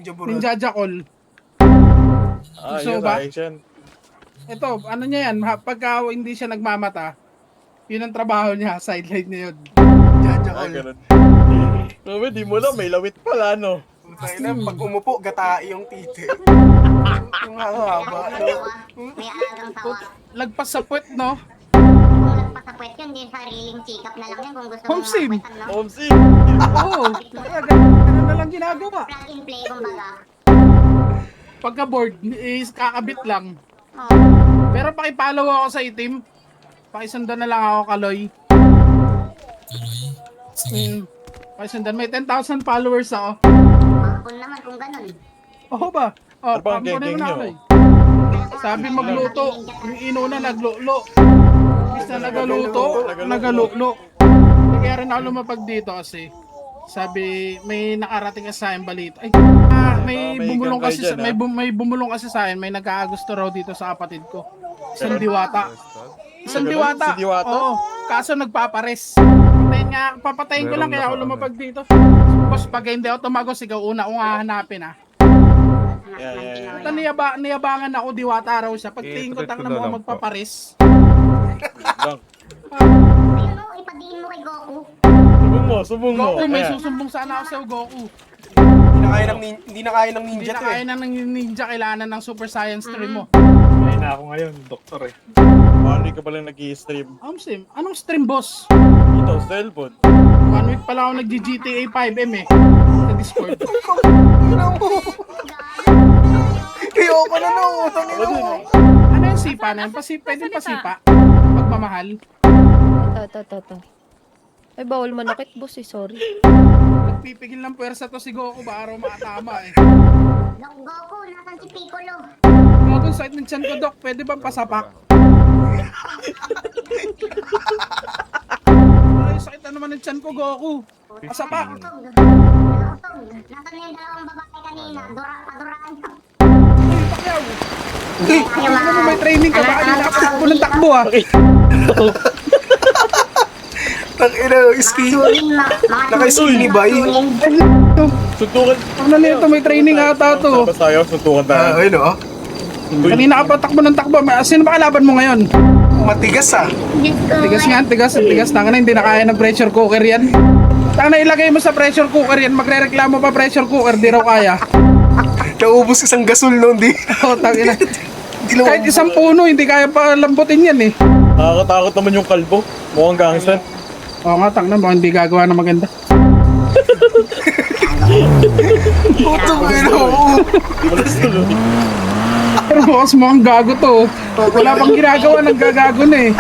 Ninja Jackal. So ba? Ito, ano niya yan, pagka hindi siya nagmamata, yun ang trabaho niya, sideline niya yun. Jajakol. Grabe, di mo lang, may lawit pala, no? Pag umupo, gatai yung titi. Yung haba. May alagang tawa. Lagpas sa puwet, no? Kung nagpasapwet yun, din sariling check-up na lang yun kung gusto Home mong sim. makwetan, no? Home sim. Oo, ganun na lang ginagawa. Plug and play, kumbaga. Pagka board, is kakabit lang. Oh. Pero pakipollow ako sa itim. Pakisundan na lang ako, Kaloy. Pakisundan, may 10,000 followers ako. Pakapon naman kung ganun. Oo ba? Oh, Ano ba ang pampunin geng-geng mo na, nyo? Kaloy. Sabi magluto, yung inuna naglulo. Bis na nagaluto, nagalulo. Kaya rin ako lumapag dito kasi sabi may nakarating sa akin balita. Ay, may may bumulong gangay kasi dyan, may bumulong kasi sa akin, may nagkakagusto raw dito sa kapatid ko. Isang diwata. Isang diwata. Si Diwata? Oo. Kaso nagpapares. Papatayin ko lang kaya ako lumapag dito. Boss, pag hindi ako tumagos, ikaw una kong hahanapin ah. Ito niyabangan ako, diwata raw siya. Pagtingin ko tang na mo magpapares. Lang. Ayun, oh, ipadiin mo kay Goku. Subong mo. Goku, may Ayan. susumbong sana ako sa Goku. Hindi na kaya ng Hindi ninja na to kaya eh. na ng ninja, kailangan ng super science stream mo. Ay na ako ngayon, doktor eh. Mali ka palang nag-i-stream. Sim, anong stream boss? Ito, cellphone. 1 week pala ako nag-GTA 5M eh. Sa Discord. Ayoko na no, utang ina mo. Ano yung sipa na yun? Pwede pasipa? Pagmamahal? Ito. Ay, bawal manakit, boss eh. Sorry. Nagpipigil ng pwersa to si Goku ba araw makatama eh. Goku, nasan si Piccolo? Goku, sakit ng tiyan ko, Dok. Pwede bang pasapak? Ay, sakit na naman ng tiyan ko, Goku. Pasapak. Nakutog. Nasaan na yung dalawang babae kanina? Paduraan ka. Uy, Pacquiao. Ano mo may training ka ba? Kanina ka takbo ng takbo ah. Tang ina, ski. Naka-skinny ba? Suntukan. Ano na ito? May training ata to. Basta tayo, suntukan tayo. Ayun oh. Kanina ka pa takbo ng takbo. Sino ba kalaban mo ngayon? Matigas ah. Tigas nga, tigas. Tanga na, hindi na kaya ng pressure cooker yan. Tanga na, ilagay mo sa pressure cooker yan. Magre-reklamo pa pressure cooker, di raw kaya. Naubos isang gasol noon, di. O, tanga na. Kahit isang puno, hindi kaya pa lambutin yan eh. Nakakatakot naman yung kalbo. Mukhang gangster. Oo nga, tanga na, mukhang hindi gagawa na maganda. Utang ina mo. Walang tuloy. Pero mukhang gago to. Wala pang ginagawa, naggagago na eh.